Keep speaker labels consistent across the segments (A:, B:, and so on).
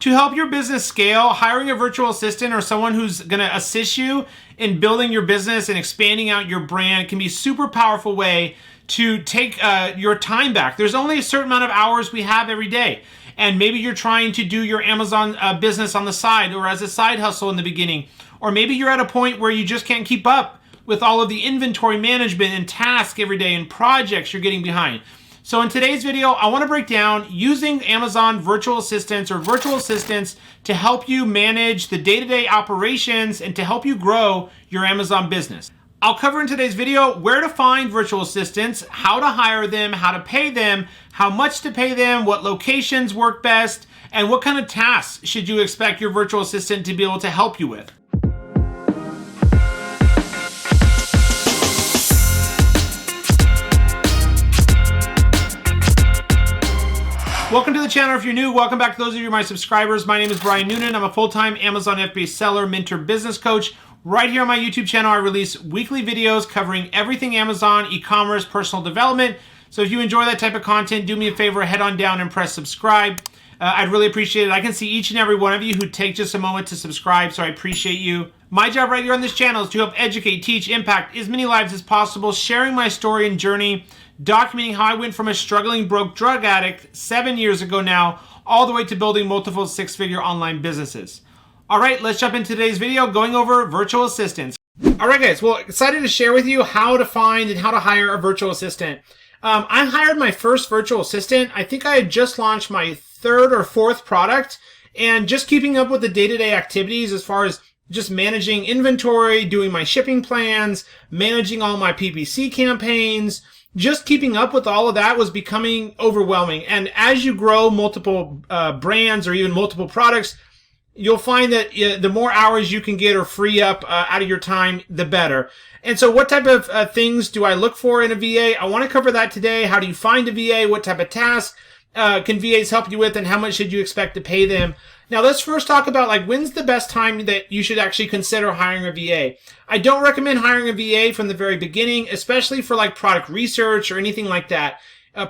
A: To help your business scale, hiring a virtual assistant or someone who's going to assist you in building your business and expanding out your brand can be a super powerful way to take your time back. There's only a certain amount of hours we have every day. And maybe you're trying to do your Amazon business on the side or as a side hustle in the beginning. Or maybe you're at a point where you just can't keep up with all of the inventory management and tasks every day and projects you're getting behind. So in today's video, I want to break down using Amazon virtual assistants or virtual assistants to help you manage the day-to-day operations and to help you grow your Amazon business. I'll cover in today's video where to find virtual assistants, how to hire them, how to pay them, how much to pay them, what locations work best, and what kind of tasks should you expect your virtual assistant to be able to help you with. Welcome to the channel if you're new. Welcome back to those of you my subscribers. My name is Brian Noonan. I'm a full-time Amazon FBA seller, mentor, business coach. Right here on my YouTube channel, I release weekly videos covering everything Amazon, e-commerce, personal development. So if you enjoy that type of content, do me a favor, head on down and press subscribe. I'd really appreciate it. I can see each and every one of you who take just a moment to subscribe, so I appreciate you. My job right here on this channel is to help educate, teach, impact as many lives as possible, sharing my story and journey, documenting how I went from a struggling broke drug addict 7 years ago now, all the way to building multiple six-figure online businesses. All right, let's jump into today's video going over virtual assistants. All right, guys, well, excited to share with you how to find and how to hire a virtual assistant. I hired my first virtual assistant. I think I had just launched my third or fourth product and just keeping up with the day-to-day activities as far as just managing inventory, doing my shipping plans, managing all my PPC campaigns. Just keeping up with all of that was becoming overwhelming. And as you grow multiple brands or even multiple products, you'll find that the more hours you can get or free up out of your time, the better. And so what type of things do I look for in a VA? I want to cover that today. How do you find a VA? What type of tasks can VAs help you with? And how much should you expect to pay them? Now, let's first talk about when's the best time that you should actually consider hiring a VA. I don't recommend hiring a VA from the very beginning, especially for product research or anything like that.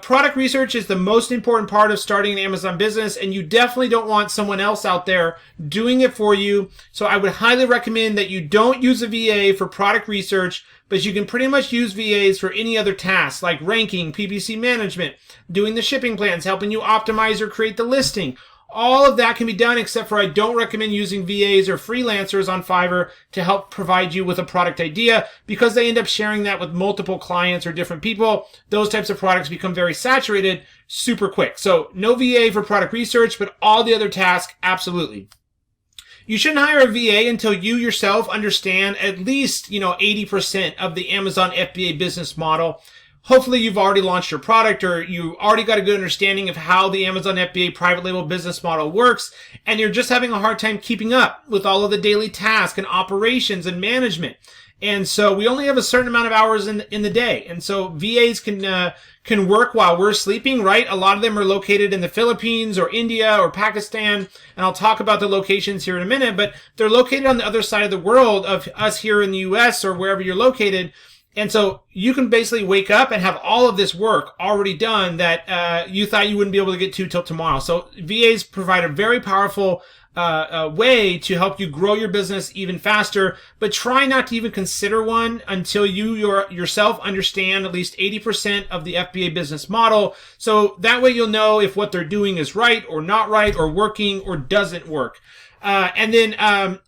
A: Product research is the most important part of starting an Amazon business, and you definitely don't want someone else out there doing it for you. So I would highly recommend that you don't use a VA for product research, but you can pretty much use VAs for any other tasks like ranking, PPC management, doing the shipping plans, helping you optimize or create the listing. All of that can be done, except for I don't recommend using VAs or freelancers on Fiverr to help provide you with a product idea because they end up sharing that with multiple clients or different people. Those types of products become very saturated super quick. So no VA for product research, but all the other tasks, absolutely. You shouldn't hire a VA until you yourself understand at least, 80% of the Amazon FBA business model. Hopefully you've already launched your product or you already got a good understanding of how the Amazon FBA private label business model works, and you're just having a hard time keeping up with all of the daily tasks and operations and management. And so we only have a certain amount of hours in the day. And so VAs can work while we're sleeping, right? A lot of them are located in the Philippines or India or Pakistan. And I'll talk about the locations here in a minute, but they're located on the other side of the world of us here in the US or wherever you're located. And so you can basically wake up and have all of this work already done that you thought you wouldn't be able to get to till tomorrow. So VAs provide a very powerful way to help you grow your business even faster, but try not to even consider one until you yourself understand at least 80% of the FBA business model. So that way you'll know if what they're doing is right or not right or working or doesn't work. And then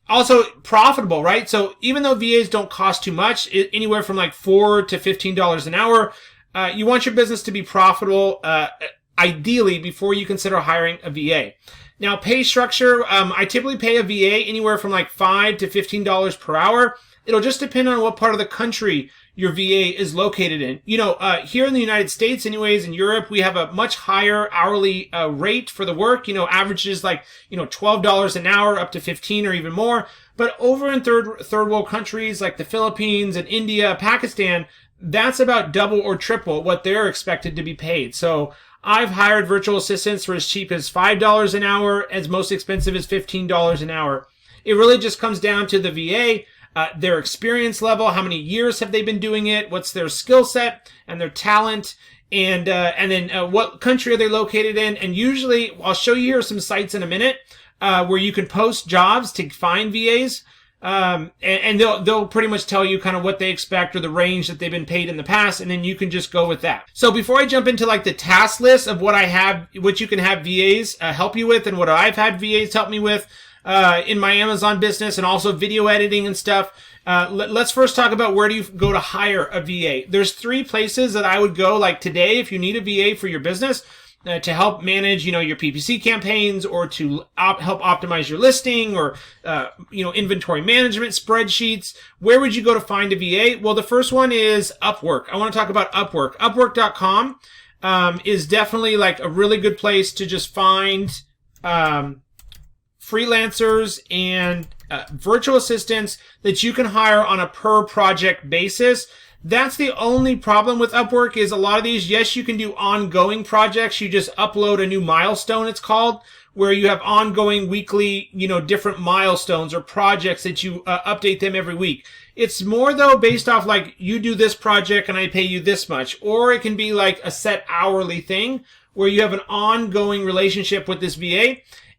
A: also profitable, right? So even though VAs don't cost too much, anywhere from $4 to $15 an hour, you want your business to be profitable, ideally, before you consider hiring a VA. Now, pay structure, I typically pay a VA anywhere from $5 to $15 per hour. It'll just depend on what part of the country your VA is located in. Here in the United States, anyways, in Europe, we have a much higher hourly rate for the work. Averages $12 an hour up to 15 or even more. But over in third world countries like the Philippines and India, Pakistan, that's about double or triple what they're expected to be paid. So I've hired virtual assistants for as cheap as $5 an hour, as most expensive as $15 an hour. It really just comes down to the VA, their experience level, how many years have they been doing it, what's their skill set and their talent, and then what country are they located in. And usually, I'll show you here some sites in a minute where you can post jobs to find VAs. And they'll pretty much tell you kind of what they expect or the range that they've been paid in the past, and then you can just go with that. So before I jump into like the task list of what I have, what you can have VAs help you with, and what I've had VAs help me with in my Amazon business, and also video editing and stuff. Let's first talk about where do you go to hire a VA. There's 3 places that I would go, like today, if you need a VA for your business. To help manage, your PPC campaigns, or to help optimize your listing, or, inventory management spreadsheets. Where would you go to find a VA? Well, the first one is Upwork. I want to talk about Upwork. Upwork.com is definitely like a really good place to just find freelancers and virtual assistants that you can hire on a per project basis. That's the only problem with Upwork, is a lot of these, yes, you can do ongoing projects. You just upload a new milestone, it's called, where you have ongoing weekly, different milestones or projects that you update them every week. It's more, though, based off like, you do this project and I pay you this much. Or it can be like a set hourly thing where you have an ongoing relationship with this VA.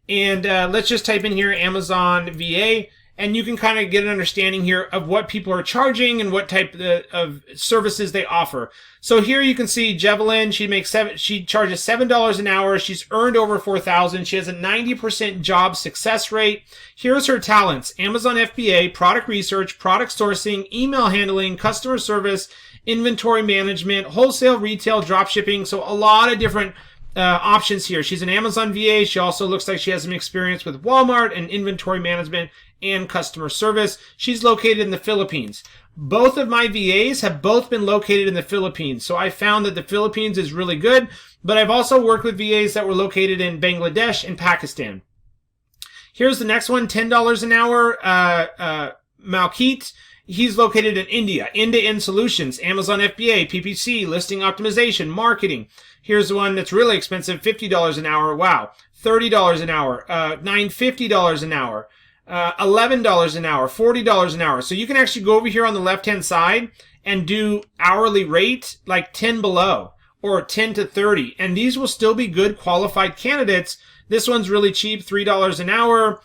A: And let's just type in here Amazon VA. And you can kind of get an understanding here of what people are charging and what type of services they offer. So here you can see Jevelyn, she charges $7 an hour. She's earned over $4,000. She has a 90% job success rate. Here's her talents: Amazon FBA, product research, product sourcing, email handling, customer service, inventory management, wholesale, retail, drop shipping. So a lot of different options here. She's an Amazon VA. She also looks like she has some experience with Walmart and inventory management and customer service. She's located in the Philippines. Both of my VAs have both been located in the Philippines. So I found that the Philippines is really good, but I've also worked with VAs that were located in Bangladesh and Pakistan. Here's the next one, $10 an hour, Malkeet. He's located in India. End-to-end solutions, Amazon FBA, PPC, listing optimization, marketing. Here's the one that's really expensive, $50 an hour. Wow. $30 an hour, $950 an hour. $11 an hour, $40 an hour. So you can actually go over here on the left-hand side and do hourly rate, like 10 below or 10 to 30. And these will still be good qualified candidates. This one's really cheap, $3 an hour.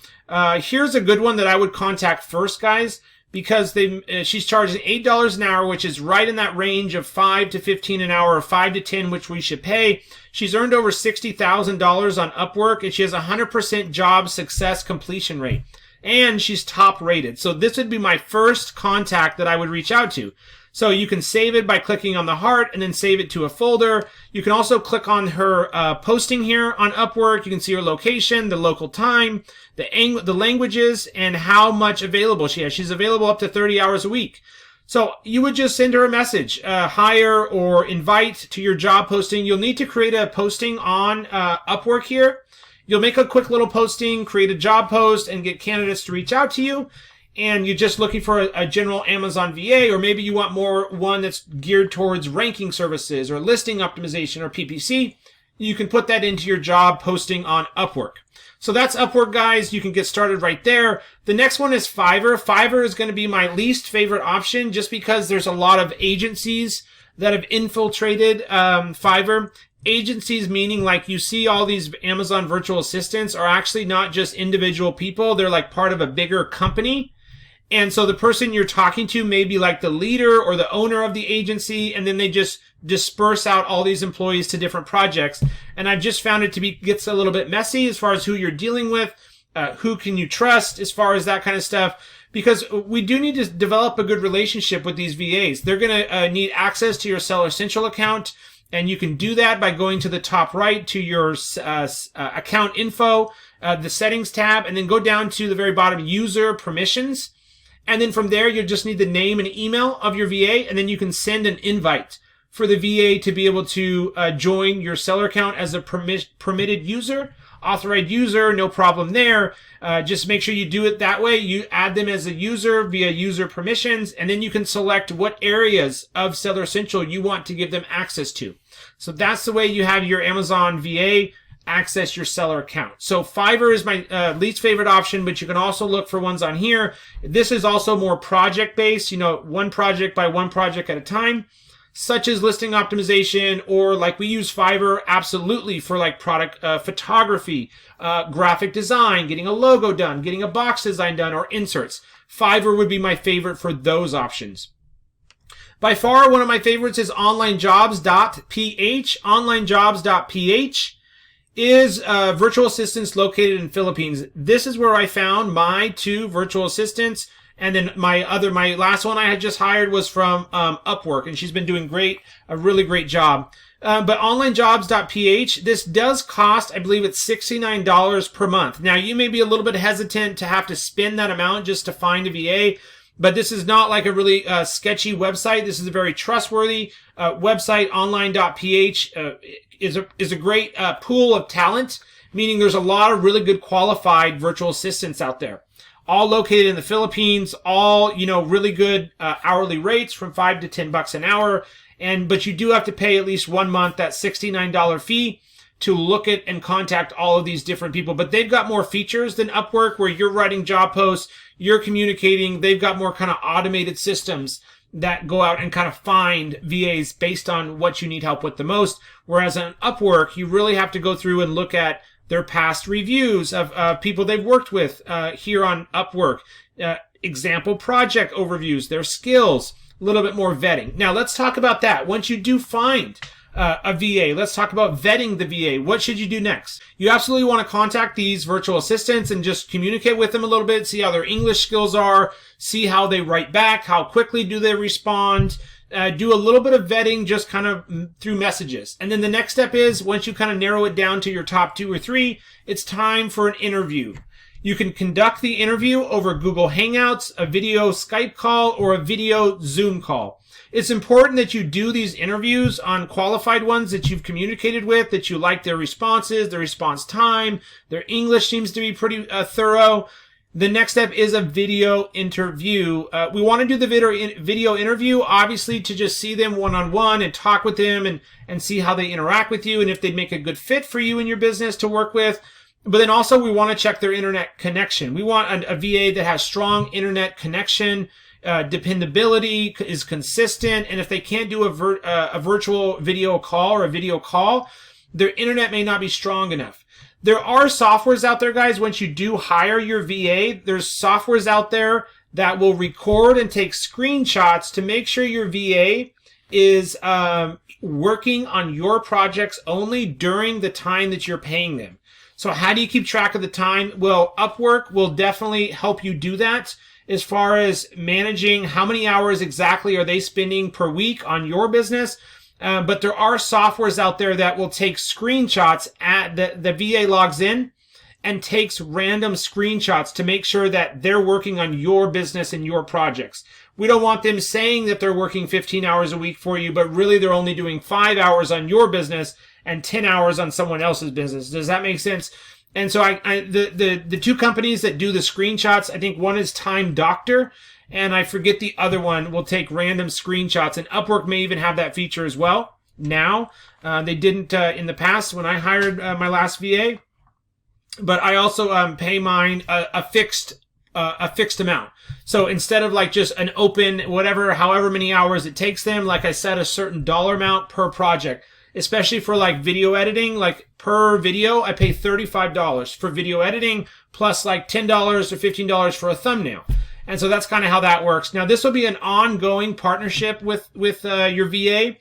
A: Here's a good one that I would contact first, guys, because she's charging $8 an hour, which is right in that range of 5 to 15 an hour, or 5 to 10, which we should pay. She's earned over $60,000 on Upwork, and she has a 100% job success completion rate. And she's top rated. So this would be my first contact that I would reach out to. So you can save it by clicking on the heart and then save it to a folder. You can also click on her posting here on Upwork. You can see her location, the local time, the languages, and how much available she has. She's available up to 30 hours a week. So you would just send her a message, hire or invite to your job posting. You'll need to create a posting on Upwork here. You'll make a quick little posting, create a job post, and get candidates to reach out to you. And you're just looking for a general Amazon VA, or maybe you want one that's geared towards ranking services or listing optimization or PPC. You can put that into your job posting on Upwork. So that's Upwork, guys. You can get started right there. The next one is Fiverr. Fiverr is going to be my least favorite option just because there's a lot of agencies that have infiltrated Fiverr. Agencies meaning like you see all these Amazon virtual assistants are actually not just individual people. They're like part of a bigger company. And so the person you're talking to may be like the leader or the owner of the agency, and then they just disperse out all these employees to different projects. And I've just found it to gets a little bit messy as far as who you're dealing with, who can you trust as far as that kind of stuff. Because we do need to develop a good relationship with these VAs. They're going to need access to your Seller Central account. And you can do that by going to the top right to your account info, the settings tab, and then go down to the very bottom, user permissions. And then from there, you just need the name and email of your VA, and then you can send an invite for the VA to be able to join your seller account as a permitted user, authorized user, no problem there. Just make sure you do it that way. You add them as a user via user permissions, and then you can select what areas of Seller Central you want to give them access to. So that's the way you have your Amazon VA access your seller account. So Fiverr is my least favorite option, but you can also look for ones on here. This is also more project based, one project by one project at a time. such as listing optimization, or like we use Fiverr absolutely for like product photography, graphic design, getting a logo done, getting a box design done, or inserts. Fiverr would be my favorite for those options. By far, one of my favorites is Onlinejobs.ph. Onlinejobs.ph is virtual assistants located in Philippines. This is where I found my 2 virtual assistants. And then my last one I had just hired was from Upwork, and she's been doing a really great job. But Onlinejobs.ph, this does cost, I believe it's $69 per month. Now, you may be a little bit hesitant to have to spend that amount just to find a VA, but this is not like a really sketchy website. This is a very trustworthy website. Online.ph is a great pool of talent, meaning there's a lot of really good qualified virtual assistants out there, all located in the Philippines, all, really good hourly rates from $5 to $10 an hour. But you do have to pay at least 1 month, that $69 fee, to look at and contact all of these different people. But they've got more features than Upwork, where you're writing job posts, you're communicating. They've got more kind of automated systems that go out and kind of find VAs based on what you need help with the most. Whereas on Upwork, you really have to go through and look at their past reviews of people they've worked with here on Upwork, example project overviews, their skills, a little bit more vetting. Now, let's talk about that. Once you do find a VA, let's talk about vetting the VA. What should you do next? You absolutely want to contact these virtual assistants and just communicate with them a little bit, see how their English skills are, see how they write back, how quickly do they respond. Do a little bit of vetting just kind of through messages. And then the next step is, once you kind of narrow it down to your top 2 or 3, it's time for an interview. You can conduct the interview over Google Hangouts, a video Skype call, or a video Zoom call. It's important that you do these interviews on qualified ones that you've communicated with, that you like their responses, their response time, their English seems to be pretty thorough. The next step is a video interview. We want to do the video interview, obviously, to just see them one-on-one and talk with them and see how they interact with you and if they'd make a good fit for you and your business to work with. But then also we want to check their internet connection. We want a VA that has strong internet connection, dependability, is consistent, and if they can't do a virtual video call or a video call, their internet may not be strong enough. There are softwares out there, guys. Once you do hire your VA, there's softwares out there that will record and take screenshots to make sure your VA is working on your projects only during the time that you're paying them. So how do you keep track of the time? Well, Upwork will definitely help you do that as far as managing how many hours exactly are they spending per week on your business. But there are softwares out there that will take screenshots at the VA logs in and takes random screenshots to make sure that they're working on your business and your projects. We don't want them saying that they're working 15 hours a week for you, but really they're only doing 5 hours on your business and 10 hours on someone else's business. Does that make sense? And so the 2 companies that do the screenshots, I think one is Time Doctor, and I forget the other one, will take random screenshots. And Upwork may even have that feature as well now. They didn't in the past when I hired my last VA. But I also pay mine a fixed amount. So instead of like just an open however many hours it takes them, like I set a certain dollar amount per project. Especially for like video editing, like per video, I pay $35 for video editing, plus like $10 or $15 for a thumbnail. And so that's kind of how that works. Now, this will be an ongoing partnership with your VA.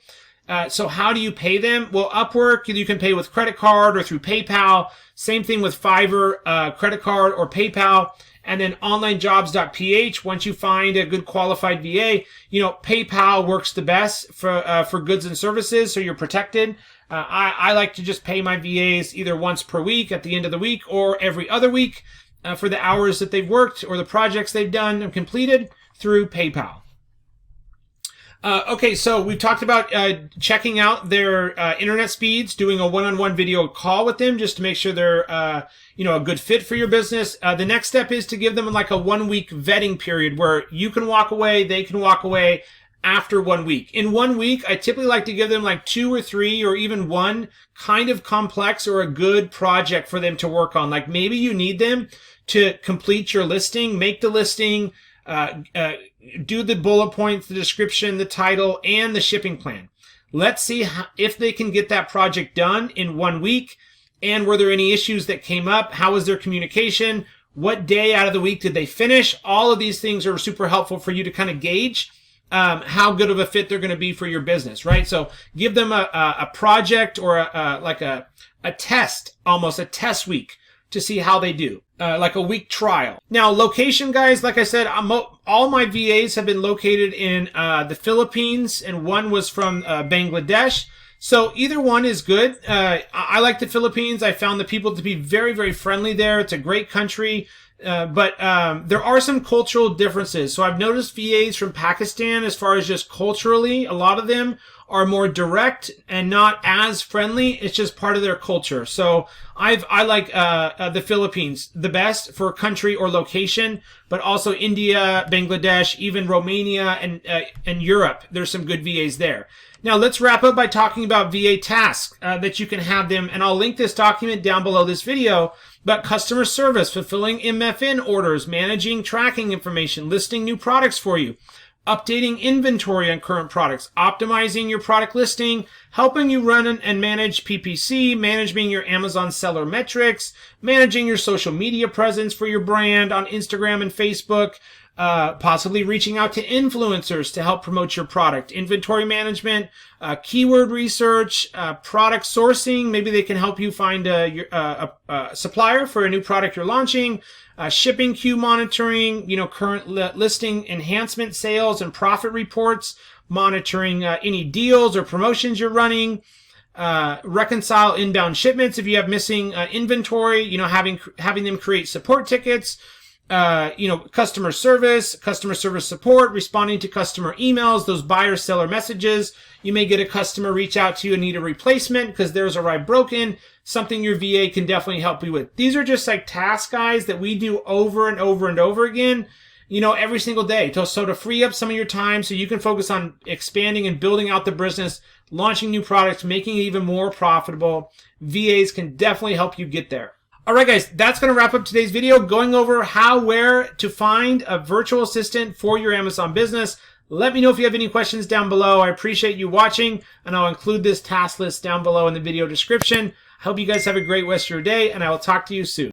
A: So how do you pay them? Well, Upwork, you can pay with credit card or through PayPal. Same thing with Fiverr, credit card or PayPal. And then Onlinejobs.ph, once you find a good qualified VA, PayPal works the best for goods and services, so you're protected. I like to just pay my VAs either once per week at the end of the week or every other week for the hours that they've worked or the projects they've done and completed through PayPal. Okay, so we've talked about checking out their internet speeds, doing a one-on-one video call with them just to make sure they're a good fit for your business. The next step is to give them like a 1-week vetting period where you can walk away, they can walk away after 1 week. In 1 week, I typically like to give them like 2 or 3 or even 1 kind of complex or a good project for them to work on. Like maybe you need them to complete your listing, make the listing, do the bullet points, the description, the title, and the shipping plan. Let's see if they can get that project done in 1 week. And were there any issues that came up? How was their communication? What day out of the week did they finish? All of these things are super helpful for you to kind of gauge how good of a fit they're going to be for your business, right? So give them a project or a test, almost a test week to see how they do, like a week trial. Now, location, guys, like I said, all my VAs have been located in the Philippines, and one was from Bangladesh. So either one is good. I like the Philippines. I found the people to be very, very friendly there. It's a great country. But there are some cultural differences. So I've noticed VAs from Pakistan, as far as just culturally, a lot of them are more direct and not as friendly. It's just part of their culture. So I like the Philippines the best for country or location, but also India, Bangladesh, even Romania, and Europe. There's some good VAs there. Now let's wrap up by talking about VA tasks that you can have them, and I'll link this document down below this video. But customer service, fulfilling MFN orders, managing tracking information, listing new products for you, updating inventory on current products, optimizing your product listing, helping you run and manage PPC, managing your Amazon seller metrics, managing your social media presence for your brand on Instagram and Facebook, possibly reaching out to influencers to help promote your product, inventory management, keyword research, product sourcing. Maybe they can help you find a supplier for a new product you're launching, shipping queue monitoring, current listing enhancement, sales and profit reports, monitoring any deals or promotions you're running, reconcile inbound shipments if you have missing inventory, having them create support tickets, customer service support, responding to customer emails, those buyer seller messages. You may get a customer reach out to you and need a replacement because theirs arrived broken, something your VA can definitely help you with. These are just like tasks, guys, that we do over and over and over again, every single day. So to free up some of your time so you can focus on expanding and building out the business, launching new products, making it even more profitable. VAs can definitely help you get there. All right, guys, that's going to wrap up today's video, going over where to find a virtual assistant for your Amazon business. Let me know if you have any questions down below. I appreciate you watching, and I'll include this task list down below in the video description. I hope you guys have a great rest of your day, and I will talk to you soon.